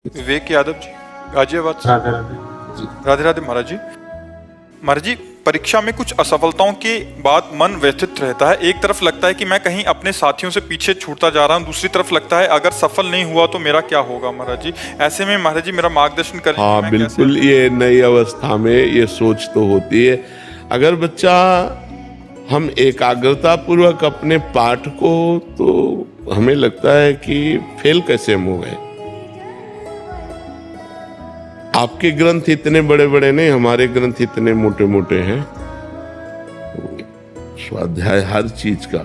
विवेक यादव जी, गाजियाबाद से। राधे राधे। राधे राधे महाराज जी। महाराज जी, परीक्षा में कुछ असफलताओं के बाद मन व्यथित रहता है। एक तरफ लगता है कि मैं कहीं अपने साथियों से पीछे छूटता जा रहा हूँ, दूसरी तरफ लगता है अगर सफल नहीं हुआ तो मेरा क्या होगा। महाराज जी, ऐसे में महाराज जी मेरा मार्गदर्शन करें। हाँ बिल्कुल, ये नई अवस्था में ये सोच तो होती है। अगर बच्चा हम एकाग्रता पूर्वक अपने पाठ को, तो हमें लगता है कि फेल कैसे हम हो गए। आपके ग्रंथ इतने बड़े बड़े नहीं, हमारे ग्रंथ इतने मोटे मोटे हैं। स्वाध्याय हर चीज का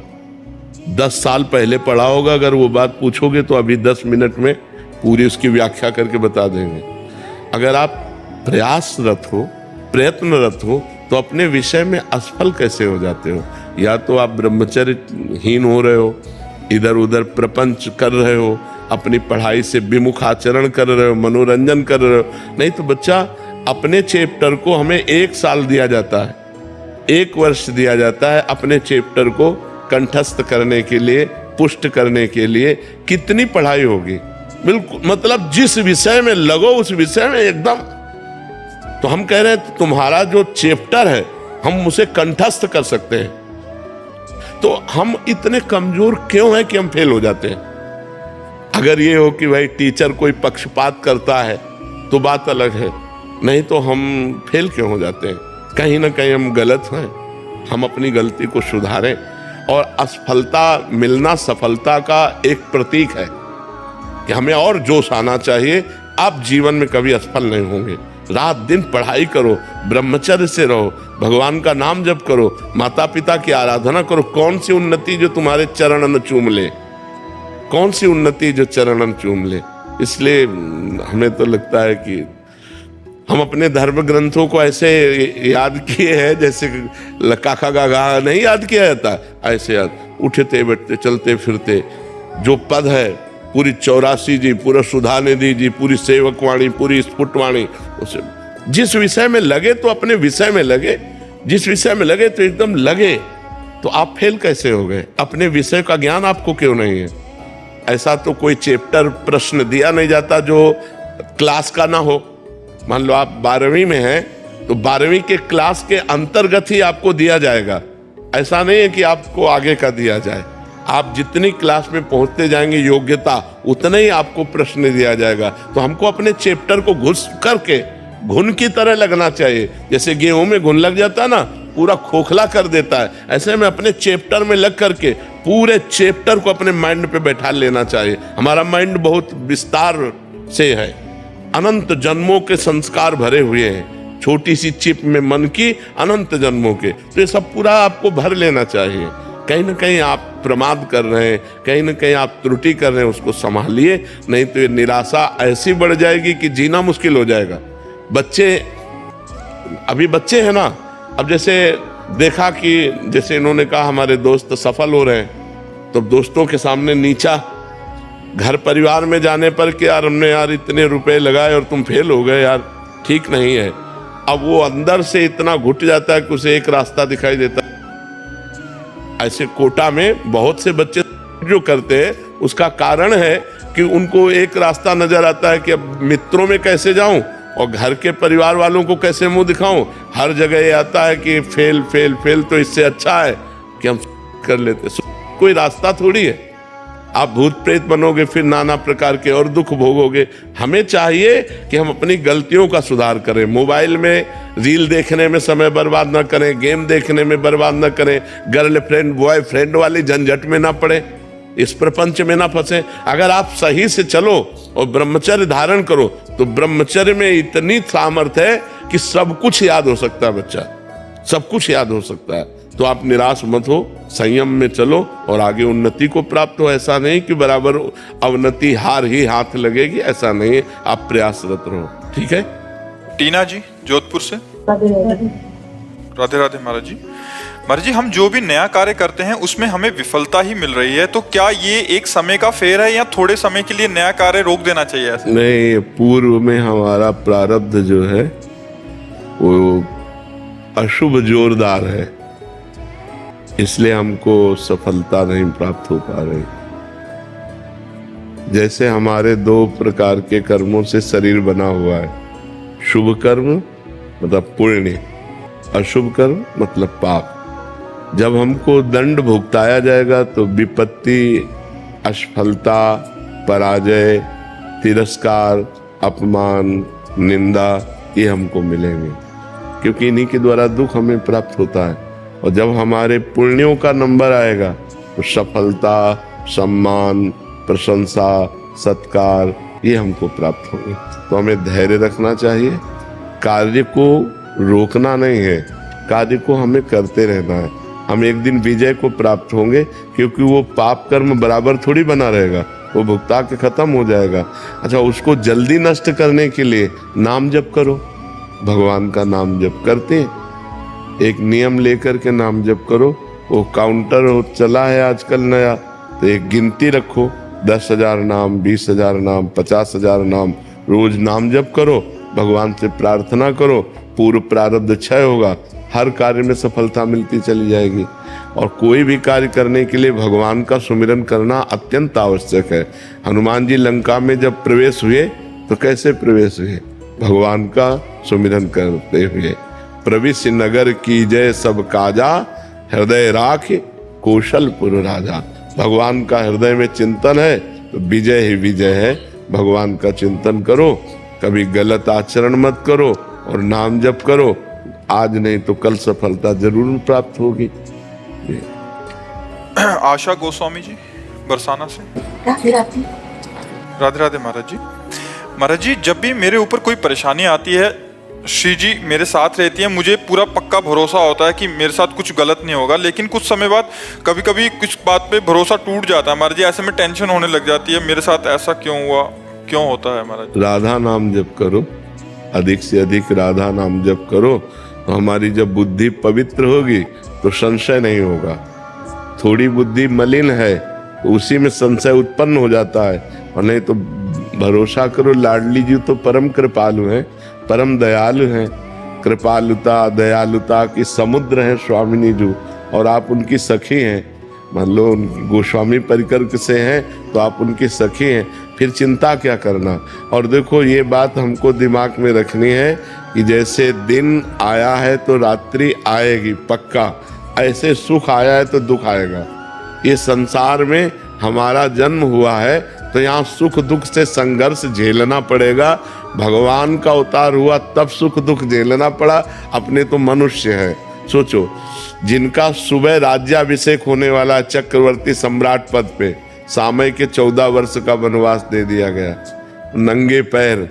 10 साल पहले पढ़ा होगा, अगर वो बात पूछोगे तो अभी 10 मिनट में पूरी उसकी व्याख्या करके बता देंगे। अगर आप प्रयासरत हो, प्रयत्नरत हो, तो अपने विषय में असफल कैसे हो जाते हो। या तो आप ब्रह्मचर्यहीन हो रहे हो, इधर उधर प्रपंच कर रहे हो, अपनी पढ़ाई से विमुख आचरण कर रहे हो, मनोरंजन कर रहे हो। नहीं तो बच्चा, अपने चैप्टर को हमें 1 साल दिया जाता है, 1 वर्ष दिया जाता है अपने चैप्टर को कंठस्थ करने के लिए, पुष्ट करने के लिए। कितनी पढ़ाई होगी। बिल्कुल, मतलब जिस विषय में लगो उस विषय में एकदम। तो हम कह रहे हैं तुम्हारा जो चैप्टर है हम उसे कंठस्थ कर सकते हैं। तो हम इतने कमजोर क्यों हैं कि हम फेल हो जाते हैं। अगर ये हो कि भाई टीचर कोई पक्षपात करता है तो बात अलग है, नहीं तो हम फेल क्यों हो जाते हैं। कहीं ना कहीं हम गलत हैं। हम अपनी गलती को सुधारें। और असफलता मिलना सफलता का एक प्रतीक है कि हमें और जोश आना चाहिए। आप जीवन में कभी असफल नहीं होंगे। रात दिन पढ़ाई करो, ब्रह्मचर्य से रहो, भगवान का नाम जप करो, माता पिता की आराधना करो। कौन सी उन्नति जो तुम्हारे चरणन चूम ले, कौन सी उन्नति जो चरणन चूम ले। इसलिए हमें तो लगता है कि हम अपने धर्म ग्रंथों को ऐसे याद किए हैं जैसे काका गागा नहीं याद किया जाता, ऐसे याद। उठते बैठते चलते फिरते जो पद है, पूरी 84 जी, पूरा सुधा निधि जी, पूरी सेवकवाणी, पूरी स्फुटवाणी, उसे जिस विषय में लगे तो अपने विषय में लगे, जिस विषय में लगे तो एकदम लगे। तो आप फेल कैसे हो गए। अपने विषय का ज्ञान आपको क्यों नहीं है। ऐसा तो कोई चैप्टर प्रश्न दिया नहीं जाता जो क्लास का ना हो। मान लो आप 12वीं में हैं तो 12वीं के क्लास के अंतर्गत ही आपको दिया जाएगा। ऐसा नहीं है कि आपको आगे का दिया जाए। आप जितनी क्लास में पहुंचते जाएंगे योग्यता, उतना ही आपको प्रश्न दिया जाएगा। तो हमको अपने चैप्टर को घुस करके घुन की तरह लगना चाहिए। जैसे गेहूं में घुन लग जाता है ना, पूरा खोखला कर देता है, ऐसे में अपने चैप्टर में लग करके पूरे चैप्टर को अपने माइंड पे बैठा लेना चाहिए। हमारा माइंड बहुत विस्तार से है, अनंत जन्मों के संस्कार भरे हुए हैं। छोटी सी चिप में मन की अनंत जन्मों के, तो ये सब पूरा आपको भर लेना चाहिए। कहीं ना कहीं आप प्रमाद कर रहे हैं, कहीं ना कहीं आप त्रुटि कर रहे हैं, उसको संभालिए। नहीं तो ये निराशा ऐसी बढ़ जाएगी कि जीना मुश्किल हो जाएगा। बच्चे, अभी बच्चे हैं ना, अब जैसे देखा कि जैसे इन्होंने कहा हमारे दोस्त सफल हो रहे हैं, तो दोस्तों के सामने नीचा, घर परिवार में जाने पर कि यार हमने यार इतने रुपए लगाए और तुम फेल हो गए, यार ठीक नहीं है। अब वो अंदर से इतना घुट जाता है कि उसे एक रास्ता दिखाई देता है। ऐसे कोटा में बहुत से बच्चे जो करते हैं, उसका कारण है कि उनको एक रास्ता नजर आता है कि अब मित्रों में कैसे जाऊं और घर के परिवार वालों को कैसे मुंह दिखाऊं। हर जगह ये आता है कि फेल फेल फेल, तो इससे अच्छा है कि हम कर लेते। कोई रास्ता थोड़ी है। आप भूत प्रेत बनोगे, फिर नाना प्रकार के और दुख भोगोगे। हमें चाहिए कि हम अपनी गलतियों का सुधार करें। मोबाइल में रील देखने में समय बर्बाद न करें, गेम देखने में बर्बाद न करें, गर्लफ्रेंड बॉयफ्रेंड वाली झंझट में ना पड़े, इस प्रपंच में ना फंसे। अगर आप सही से चलो और ब्रह्मचर्य धारण करो, तो ब्रह्मचर्य में इतनी सामर्थ्य है कि सब कुछ याद हो सकता है। बच्चा, सब कुछ याद हो सकता है। तो आप निराश मत हो, संयम में चलो और आगे उन्नति को प्राप्त हो। ऐसा नहीं कि बराबर अवनति हार ही हाथ लगेगी, ऐसा नहीं है। आप प्रयासरत रहो, ठीक है। टीना जी, जोधपुर से। राधे राधे महाराज जी। महाराज जी, हम जो भी नया कार्य करते हैं उसमें हमें विफलता ही मिल रही है, तो क्या ये एक समय का फेर है या थोड़े समय के लिए नया कार्य रोक देना चाहिए ऐसे? नहीं, पूर्व में हमारा प्रारब्ध जो है वो अशुभ जोरदार है, इसलिए हमको सफलता नहीं प्राप्त हो पा रही। जैसे हमारे दो प्रकार के कर्मों से शरीर बना हुआ है, शुभ कर्म मतलब पुण्य, अशुभ कर्म मतलब पाप। जब हमको दंड भुगताया जाएगा तो विपत्ति, असफलता, पराजय, तिरस्कार, अपमान, निंदा ये हमको मिलेंगे, क्योंकि इन्हीं के द्वारा दुख हमें प्राप्त होता है। और जब हमारे पुण्यों का नंबर आएगा तो सफलता, सम्मान, प्रशंसा, सत्कार ये हमको प्राप्त होंगे। तो हमें धैर्य रखना चाहिए, कार्य को रोकना नहीं है, कार्य को हमें करते रहना है। हम एक दिन विजय को प्राप्त होंगे, क्योंकि वो पाप कर्म बराबर थोड़ी बना रहेगा, वो भुगता के खत्म हो जाएगा। अच्छा, उसको जल्दी नष्ट करने के लिए नाम जप करो, भगवान का नाम जप करते हैं, एक नियम लेकर के नाम जप करो। वो काउंटर चला है आजकल नया, तो एक गिनती रखो, 10,000 नाम, 20,000 नाम, 50,000 नाम, रोज नाम जप करो, भगवान से प्रार्थना करो, पूर्व प्रारब्ध क्षय होगा, हर कार्य में सफलता मिलती चली जाएगी। और कोई भी कार्य करने के लिए भगवान का सुमिरन करना अत्यंत आवश्यक है। हनुमान जी लंका में जब प्रवेश हुए तो कैसे प्रवेश हुए? भगवान का सुमिरन करते हुए। प्रविश नगर की जय सब काजा, हृदय राख कौशलपुर राजा। भगवान का हृदय में चिंतन है तो विजय ही विजय है। भगवान का चिंतन करो, कभी गलत आचरण मत करो और नाम जप करो। आज नहीं तो कल सफलता जरूर प्राप्त होगी। आशा गोस्वामी जी बरसाना से। राधे राधे। राधे राधे महाराज जी। महाराज जी, जब भी मेरे ऊपर कोई परेशानी आती है, श्री जी मेरे साथ रहती है, मुझे पूरा पक्का भरोसा होता है कि मेरे साथ कुछ गलत नहीं होगा। लेकिन कुछ समय बाद कभी कभी कुछ बात पे भरोसा टूट जाता है महाराज जी। ऐसे में टेंशन होने लग जाती है, मेरे साथ ऐसा क्यों हुआ, क्यों होता है महाराज? राधा नाम जप करो, अधिक से अधिक राधा नाम जप करो, तो हमारी जब बुद्धि पवित्र होगी तो संशय नहीं होगा। थोड़ी बुद्धि मलिन है तो उसी में संशय उत्पन्न हो जाता है, और नहीं तो भरोसा करो। लाडली जी तो परम कृपालु हैं, परम दयालु हैं। कृपालुता दयालुता की समुद्र हैं स्वामिनी जी, और आप उनकी सखी हैं। मान लो गोस्वामी परिकर से हैं तो आप उनकी सखी हैं, फिर चिंता क्या करना। और देखो ये बात हमको दिमाग में रखनी है कि जैसे दिन आया है तो रात्रि आएगी पक्का, ऐसे सुख आया है तो दुख आएगा। ये संसार में हमारा जन्म हुआ है तो यहाँ सुख दुख से संघर्ष झेलना पड़ेगा। भगवान का अवतार हुआ तब सुख दुख झेलना पड़ा, अपने तो मनुष्य हैं। सोचो, जिनका सुबह राज्याभिषेक होने वाला चक्रवर्ती सम्राट पद पे, सामय के 14 वर्ष का वनवास दे दिया गया, नंगे पैर,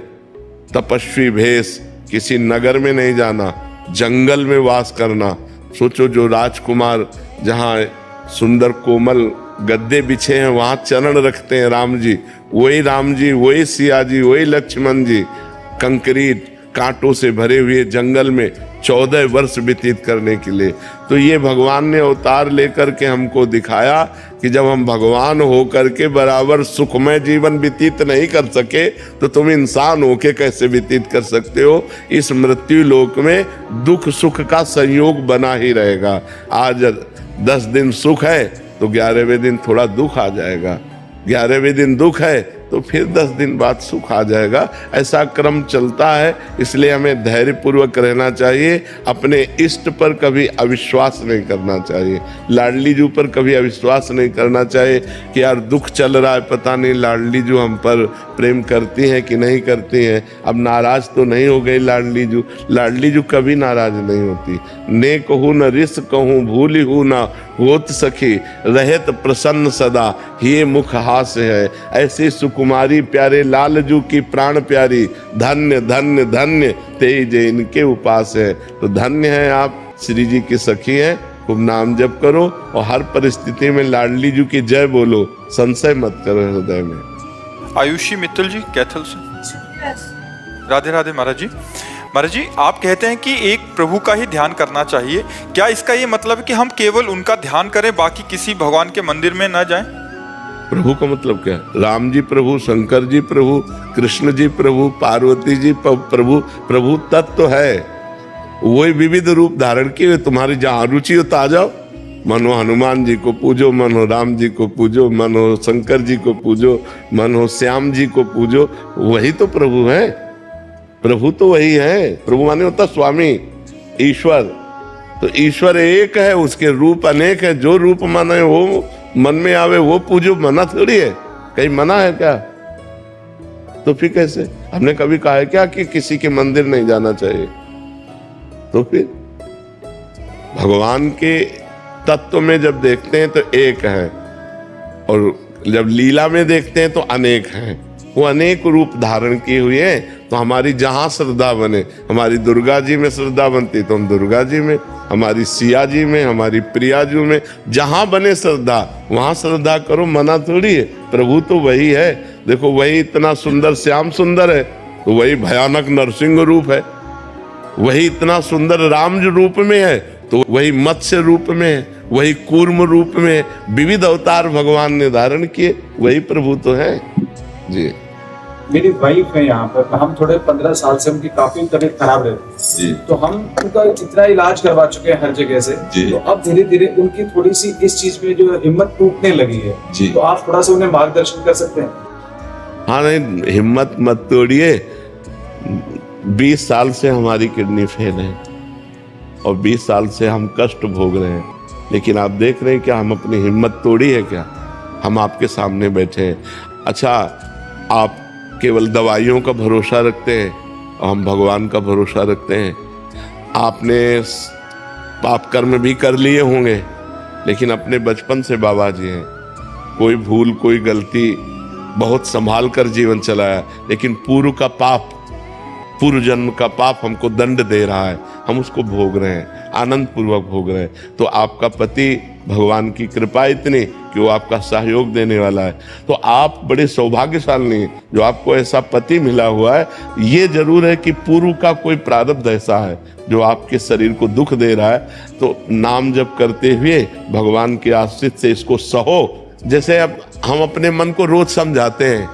तपस्वी भेष, किसी नगर में नहीं जाना, जंगल में वास करना। सोचो, जो राजकुमार जहाँ सुंदर कोमल गद्दे बिछे हैं वहां चरण रखते हैं राम जी, वही सिया जी, वही लक्ष्मण जी कंक्रीट कांटों से भरे हुए जंगल में 14 वर्ष व्यतीत करने के लिए। तो ये भगवान ने अवतार लेकर के हमको दिखाया कि जब हम भगवान होकर के बराबर सुखमय जीवन व्यतीत नहीं कर सके तो तुम इंसान होके कैसे व्यतीत कर सकते हो। इस मृत्यु लोक में दुख सुख का संयोग बना ही रहेगा। आज 10 दिन सुख है तो 11वें दिन थोड़ा दुख आ जाएगा, 11वें दिन दुख है तो फिर 10 दिन बाद सुख आ जाएगा। ऐसा क्रम चलता है, इसलिए हमें धैर्य पूर्वक रहना चाहिए। अपने इष्ट पर कभी अविश्वास नहीं करना चाहिए, लाडली जू पर कभी अविश्वास नहीं करना चाहिए कि यार दुख चल रहा है, पता नहीं लाडली जू हम पर प्रेम करती है कि नहीं करती है, अब नाराज तो नहीं हो गई लाडली जू। लाडली जू कभी नाराज नहीं होती। ने कहूँ न रिस कहूँ भूली हूँ ना होत सखी, रहत प्रसन्न सदा ये मुख हास्य है। ऐसे सुकुमारी प्यारे लालजू की प्राण प्यारी, धन्य धन्य धन्य तेज इनके उपास है। तो धन्य है आप, श्री जी की सखी है। खूब नाम जप करो और हर परिस्थिति में लाडली जू की जय बोलो, संशय मत करो हृदय में। आयुषी मित्तल जी कैथल से। राधे राधे महाराज जी। महाराज जी, आप कहते हैं कि एक प्रभु का ही ध्यान करना चाहिए, क्या इसका ये मतलब है कि हम केवल उनका ध्यान करें, बाकी किसी भगवान के मंदिर में न जाएं? प्रभु का मतलब क्या है? राम जी प्रभु, शंकर जी प्रभु, कृष्ण जी प्रभु, पार्वती जी प्रभु। प्रभु तत्व है, वही विविध रूप धारण किए। तुम्हारी जहाँ रुचि हो तो आ जाओ, मन हो हनुमान जी को पूजो, मन हो राम जी को पूजो, मन हो शंकर जी को पूजो, मन हो श्याम जी को पूजो, वही तो प्रभु है। प्रभु तो वही है। प्रभु माने होता स्वामी, ईश्वर। तो ईश्वर एक है, उसके रूप अनेक है। जो रूप माने वो मन में आवे वो पूजो, मना थोड़ी है। कहीं मना है क्या? तो फिर कैसे? हमने कभी कहा है क्या कि किसी के मंदिर नहीं जाना चाहिए? तो फिर भगवान के तत्व में जब देखते हैं तो एक है, और जब लीला में देखते हैं तो अनेक हैं। वो अनेक रूप धारण किए हुए हैं। तो हमारी जहां श्रद्धा बने, हमारी दुर्गा जी में श्रद्धा बनती तो हम दुर्गा जी में, हमारी सिया जी में, हमारी प्रिया जी में, जहां बने श्रद्धा वहां श्रद्धा करो, मना थोड़ी है। प्रभु तो वही है। देखो वही इतना सुंदर श्याम सुंदर है तो वही भयानक नरसिंह रूप है। वही इतना सुंदर राम रूप में है तो वही मत्स्य रूप में है, वही कूर्म रूप में है। विविध अवतार भगवान ने धारण किए, वही प्रभु तो है जी। मेरी वाइफ है यहाँ पर, हम थोड़े 15 साल से उनकी काफी तबीयत खराब रहती जी तो हम उनका इतना इलाज करवा चुके हैं हर जगह से। जी। तो अब धीरे धीरे उनकी थोड़ी सी इस चीज में जो हिम्मत टूटने लगी है। जी। तो आप थोड़ा सा उन्हें मार्गदर्शन कर सकते हैं? हाँ नहीं, हिम्मत मत तोड़िए। 20 साल से हमारी किडनी फेल है और 20 साल से हम कष्ट भोग रहे हैं, लेकिन आप देख रहे हैं क्या हम अपनी हिम्मत तोड़ी है क्या? हम आपके सामने बैठे हैं। अच्छा, आप केवल दवाइयों का भरोसा रखते हैं और हम भगवान का भरोसा रखते हैं। आपने पाप कर्म भी कर लिए होंगे, लेकिन अपने बचपन से बाबा जी हैं। कोई भूल कोई गलती बहुत संभाल कर जीवन चलाया, लेकिन पूर्व का पाप, पूर्व जन्म का पाप हमको दंड दे रहा है। हम उसको भोग रहे हैं, आनंद पूर्वक भोग रहे हैं। तो आपका पति, भगवान की कृपा इतनी कि वो आपका सहयोग देने वाला है। तो आप बड़े सौभाग्यशाली हैं जो आपको ऐसा पति मिला हुआ है। ये जरूर है कि पूर्व का कोई प्रारब्ध ऐसा है जो आपके शरीर को दुख दे रहा है। तो नाम जप करते हुए भगवान के आश्रित से इसको सहो। जैसे अब हम अपने मन को रोज समझाते हैं,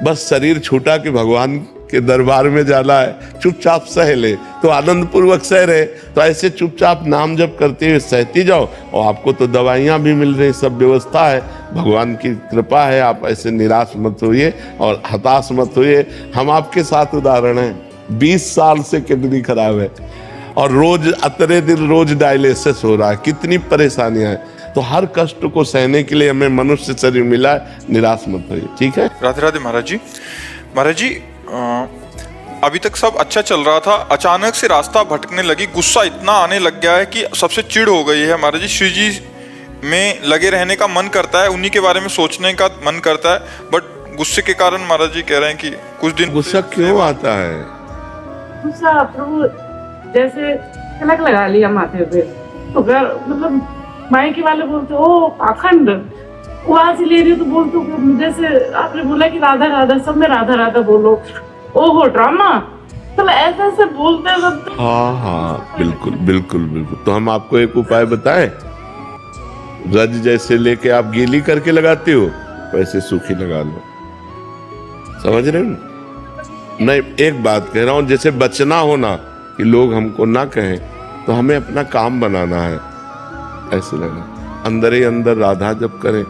बस शरीर छूटा कि भगवान के दरबार में जाना है, चुपचाप सह ले, तो आनंद पूर्वक सह रहे। तो ऐसे चुपचाप नाम जप करते हुए सहती जाओ, और आपको तो दवाइयां भी मिल रही, सब व्यवस्था है, भगवान की कृपा है। आप ऐसे निराश मत होइए और हताश मत होइए। हम आपके साथ उदाहरण हैं। 20 साल से किडनी खराब है और रोज अतरे दिन रोज डायलिसिस हो रहा है। कितनी परेशानियां हैं। तो हर कष्ट को सहने के लिए हमें मनुष्य शरीर मिला है। निराश मत होइए, ठीक है? राधे राधे महाराज जी। महाराज जी, अभी तक सब अच्छा चल रहा था, अचानक से रास्ता भटकने लगी, गुस्सा इतना आने लग गया है कि सबसे चिढ़ हो गई है। महाराज जी, श्री जी में लगे रहने का मन करता है, उन्हीं के बारे में सोचने का मन करता है, बट गुस्से के कारण महाराज जी कह रहे हैं कि कुछ दिन गुस्सा क्यों आता है? गुस्सा प्रभु जैसे तिलक लगा लिया माथे पे तो मतलब मायके वाले बोलते ओ पाखंड, वहां से ले रही हो तो बोलते हो, जैसे आपने बोला कि राधा राधा, सब में राधा राधा बोलो, ओहो ड्रामा, तो ऐसे ऐसे बोलते हैं सब। हाँ, बिल्कुल बिल्कुल बिल्कुल। तो हम आपको एक उपाय बताएं। रज जैसे लेके आप गीली करके लगाते हो, वैसे सूखी लगा लो। समझ रहे हो? नहीं, एक बात कह रहा हूं, जैसे बचना हो ना कि लोग हमको ना कहें, तो हमें अपना काम बनाना है। ऐसे लगा अंदर ही अंदर राधा जप करें।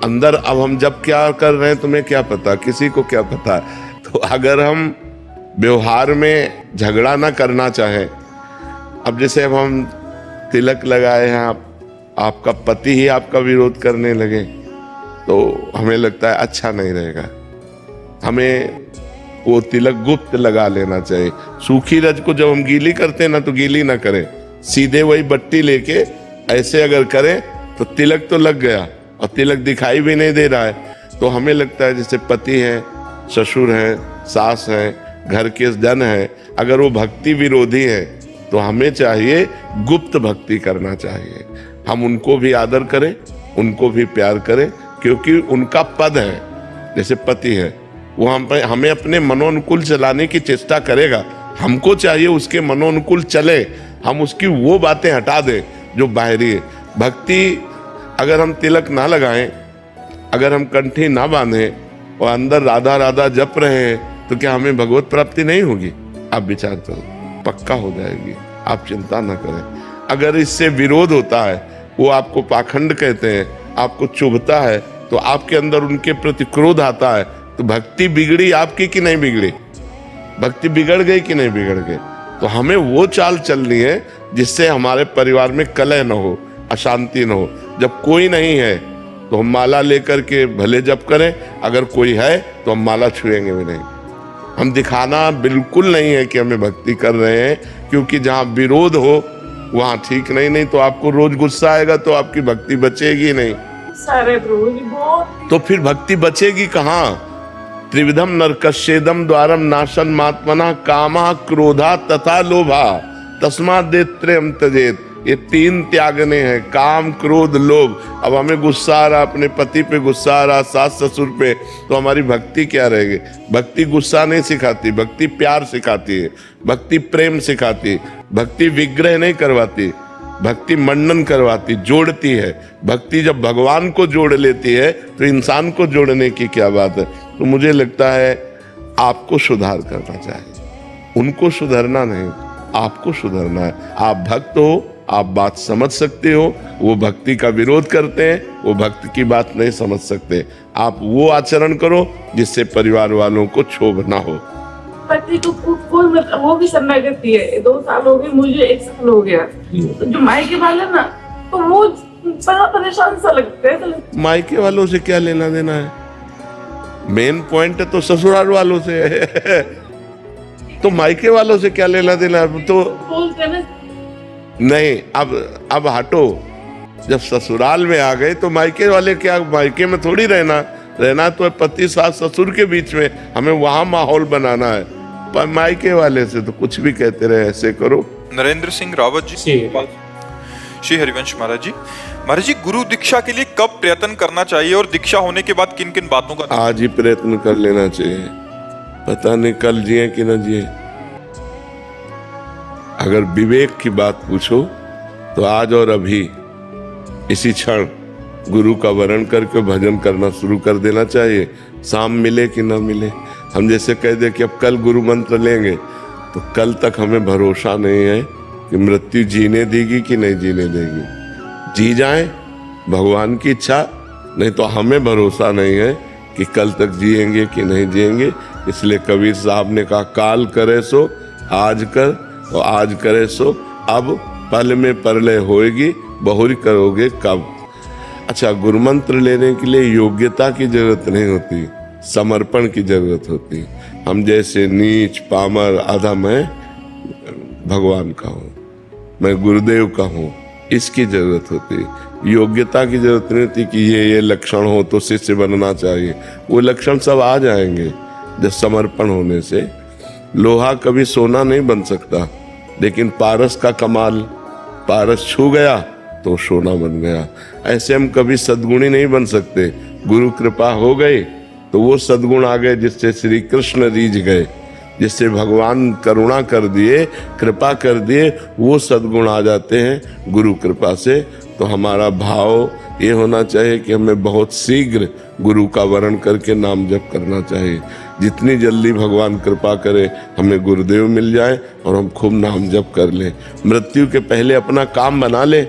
अंदर अब हम जब क्या कर रहे हैं तुम्हें क्या पता, किसी को क्या पता है। तो अगर हम व्यवहार में झगड़ा ना करना चाहें, अब जैसे अब हम तिलक लगाए हैं, आपका पति ही आपका विरोध करने लगे, तो हमें लगता है अच्छा नहीं रहेगा। हमें वो तिलक गुप्त लगा लेना चाहिए। सूखी रज को जब हम गीली करते हैं ना, तो गीली ना करें, सीधे वही बट्टी लेके ऐसे अगर करें तो तिलक तो लग गया और तिलक दिखाई भी नहीं दे रहा है। तो हमें लगता है जैसे पति है, ससुर है, सास है, घर के जन है, अगर वो भक्ति विरोधी है तो हमें चाहिए गुप्त भक्ति करना चाहिए। हम उनको भी आदर करें, उनको भी प्यार करें, क्योंकि उनका पद है। जैसे पति है, वो हमें अपने मनोनुकूल चलाने की चेष्टा करेगा। हमको चाहिए उसके मनोनुकूल चले, हम उसकी वो बातें हटा दें जो बाहरी है। भक्ति अगर हम तिलक ना लगाएं, अगर हम कंठी ना बांधें और अंदर राधा राधा जप रहे हैं, तो क्या हमें भगवत प्राप्ति नहीं होगी? आप विचार करो, पक्का हो जाएगी, आप चिंता ना करें। अगर इससे विरोध होता है, वो आपको पाखंड कहते हैं, आपको चुभता है, तो आपके अंदर उनके प्रति क्रोध आता है, तो भक्ति बिगड़ी आपकी कि नहीं बिगड़ी? भक्ति बिगड़ गई कि नहीं बिगड़ गई? तो हमें वो चाल चलनी है जिससे हमारे परिवार में कलह न हो, अशांति न हो। जब कोई नहीं है तो हम माला लेकर के भले जप करें, अगर कोई है तो हम माला छुएंगे भी नहीं। हम दिखाना बिल्कुल नहीं है कि हमें भक्ति कर रहे हैं, क्योंकि जहाँ विरोध हो वहाँ ठीक नहीं तो आपको रोज गुस्सा आएगा तो आपकी भक्ति बचेगी नहीं। सारे प्रभु जी बहुत। तो फिर भक्ति बचेगी कहाँ? त्रिविधम नरकस्येदम द्वारम नाशन मात्मना कामा क्रोधा तथा लोभा तस्मात् देत्रयम् त्यजेत। ये 3 त्यागने हैं, काम क्रोध लोभ। अब हमें गुस्सा आ रहा, अपने पति पे गुस्सा आ रहा, सास ससुर पे, तो हमारी भक्ति क्या रहेगी? भक्ति गुस्सा नहीं सिखाती, भक्ति प्यार सिखाती है, भक्ति प्रेम सिखाती है, भक्ति विग्रह नहीं करवाती, भक्ति मंडन करवाती, जोड़ती है। भक्ति जब भगवान को जोड़ लेती है तो इंसान को जोड़ने की क्या बात है? तो मुझे लगता है आपको सुधार करना चाहिए, उनको सुधरना नहीं, आपको सुधरना है। आप भक्त हो, आप बात समझ सकते हो, वो भक्ति का विरोध करते हैं, वो भक्त की बात नहीं समझ सकते। आप वो आचरण करो जिससे परिवार वालों को क्षोभ ना हो। पति को कोई मतलब वो भी शरणागति है, 2 साल हो गए, मुझे 1 साल हो गया। तो जो मायके वाले ना, तो वो बड़ा परेशान सा लगता है। मायके वालों से क्या लेना देना है? मेन पॉइंट तो ससुराल वालों से है। तो मायके वालों से क्या लेना देना है? तो बोलते ना नहीं, अब हटो। जब ससुराल में आ गए तो मायके वाले क्या, मायके में थोड़ी रहना तो है पति सास ससुर के बीच में, हमें वहां माहौल बनाना है। पर मायके वाले से तो कुछ भी कहते रहे, ऐसे करो। नरेंद्र सिंह रावत जी, श्री हरिवंश महाराज जी, गुरु दीक्षा के लिए कब प्रयत्न करना चाहिए और दीक्षा होने के बाद किन किन बातों का? आज ही प्रयत्न कर लेना चाहिए, पता नहीं कल जिए कि न जिए। अगर विवेक की बात पूछो तो आज और अभी इसी क्षण गुरु का वरण करके भजन करना शुरू कर देना चाहिए, शाम मिले कि न मिले। हम जैसे कह दे कि अब कल गुरु मंत्र लेंगे, तो कल तक हमें भरोसा नहीं है कि मृत्यु जीने देगी कि नहीं जीने देगी। जी जाए भगवान की इच्छा, नहीं तो हमें भरोसा नहीं है कि कल तक जिएंगे कि नहीं जिएंगे। इसलिए कबीर साहब ने कहा, काल करे सो आज कर और आज करे सो अब, पल में परलय होएगी बहुरी करोगे कब। अच्छा, गुरु मंत्र लेने के लिए योग्यता की जरूरत नहीं होती, समर्पण की जरूरत होती। हम जैसे नीच पामर अधम है, भगवान का हूँ, मैं गुरुदेव का हूँ, इसकी जरूरत होती। योग्यता की जरूरत नहीं होती कि ये लक्षण हो तो शिष्य बनना चाहिए। वो लक्षण सब आ जाएंगे जब समर्पण होने से। लोहा कभी सोना नहीं बन सकता, लेकिन पारस का कमाल, पारस छू गया तो सोना बन गया। ऐसे हम कभी सद्गुणी नहीं बन सकते। गुरु कृपा हो गई तो वो सद्गुण आ गए जिससे श्री कृष्ण रीझ गए, जिससे भगवान करुणा कर दिए, कृपा कर दिए, वो सद्गुण आ जाते हैं गुरु कृपा से। तो हमारा भाव ये होना चाहिए कि हमें बहुत शीघ्र गुरु का वरण करके नाम जप करना चाहिए। जितनी जल्दी भगवान कृपा करे हमें गुरुदेव मिल जाए और हम खूब नाम जप कर लें। मृत्यु के पहले अपना काम बना ले,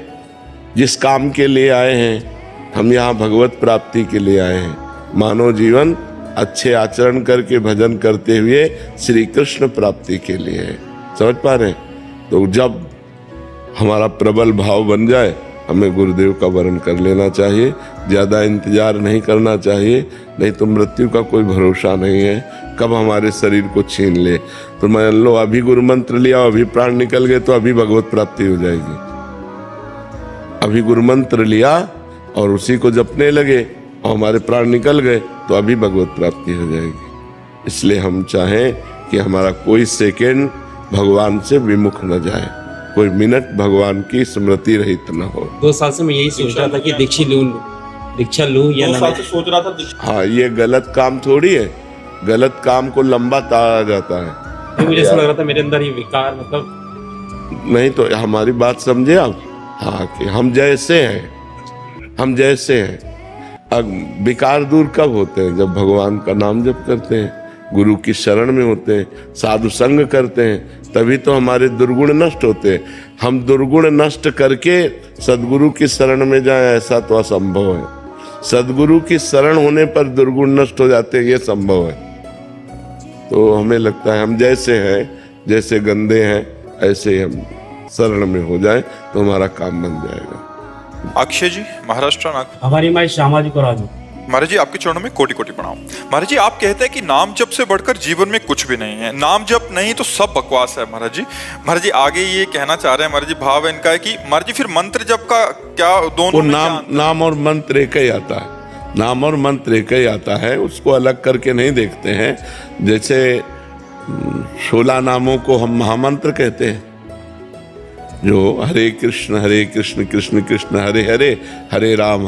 जिस काम के लिए आए हैं। हम यहाँ भगवत प्राप्ति के लिए आए हैं। मानव जीवन अच्छे आचरण करके भजन करते हुए श्री कृष्ण प्राप्ति के लिए है। समझ पा रहे हैं? तो जब हमारा प्रबल भाव बन जाए, हमें गुरुदेव का वरण कर लेना चाहिए, ज़्यादा इंतजार नहीं करना चाहिए, नहीं तो मृत्यु का कोई भरोसा नहीं है, कब हमारे शरीर को छीन ले। तो मान लो अभी गुरु मंत्र लिया, अभी प्राण निकल गए तो अभी भगवत प्राप्ति हो जाएगी। अभी गुरु मंत्र लिया और उसी को जपने लगे और हमारे प्राण निकल गए तो अभी भगवत प्राप्ति हो जाएगी। इसलिए हम चाहें कि हमारा कोई सेकेंड भगवान से विमुख न जाए, कोई मिनट भगवान की स्मृति रहित न हो। 2 साल से मैं यही सोच रहा था कि दीक्षा लूं या 2 ना। साल से सोच रहा था। हाँ, ये गलत काम थोड़ी है, गलत काम को लंबा तारा जाता है। तो मुझे ऐसा लग रहा था मेरे अंदर ये विकार, मतलब नहीं तो हमारी बात समझे आप? हाँ, कि हम जैसे हैं, हम जैसे हैं। अब विकार दूर कब होते हैं? जब भगवान का नाम जप करते हैं। गुरु की शरण में होते हैं, साधु संग करते हैं, तभी तो हमारे दुर्गुण नष्ट होते हैं। हम दुर्गुण नष्ट करके सदगुरु की शरण में जाए, ऐसा तो असंभव है। सदगुरु की शरण होने पर दुर्गुण नष्ट हो जाते हैं, ये संभव है। तो हमें लगता है हम जैसे हैं, जैसे गंदे हैं, ऐसे हम शरण में हो जाए तो हमारा काम बन जाएगा। अक्षय जी, महाराष्ट्र नागपुर। हमारी माई श्यामा जी को राजू। महाराज जी, आपके चरणों में कोटि कोटि प्रणाम। महाराज जी, आप कहते हैं कि नाम जप से बढ़कर जीवन में कुछ भी नहीं है, नाम जप नहीं तो सब बकवास है। महाराज जी आगे ये कहना चाह रहे हैं, महाराज जी भाव इनका है कि महाराज जी फिर मंत्र जप का क्या, दोनों में नाम और मंत्र एक ही आता है, नाम और मंत्र एक ही आता है, उसको अलग करके नहीं देखते हैं। जैसे 16 नामों को हम महामंत्र कहते हैं, जो हरे कृष्ण कृष्ण कृष्ण हरे हरे, हरे राम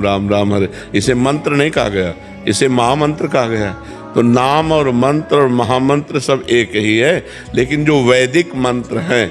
राम राम हरे, इसे मंत्र नहीं कहा गया, इसे महामंत्र कहा गया। तो नाम और मंत्र और महामंत्र सब एक ही है, लेकिन जो वैदिक मंत्र हैं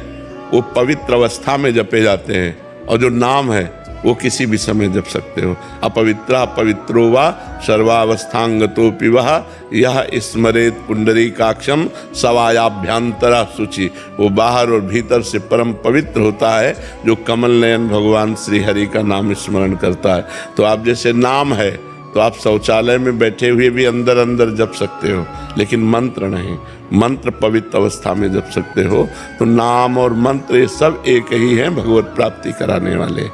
वो पवित्र अवस्था में जपे जाते हैं, और जो नाम है वो किसी भी समय जप सकते हो। अपवित्रा पवित्रो वा सर्वावस्थांगतोपि वह यह स्मरेत पुंडरीकाक्षम सवायाभ्यंतरा शुचि। वो बाहर और भीतर से परम पवित्र होता है जो कमल नयन भगवान श्री हरि का नाम स्मरण करता है। तो आप जैसे नाम है तो आप शौचालय में बैठे हुए भी अंदर अंदर जप सकते हो, लेकिन मंत्र नहीं, मंत्र पवित्र अवस्था में जप सकते हो। तो नाम और मंत्र ये सब एक ही हैं, भगवत प्राप्ति कराने वाले।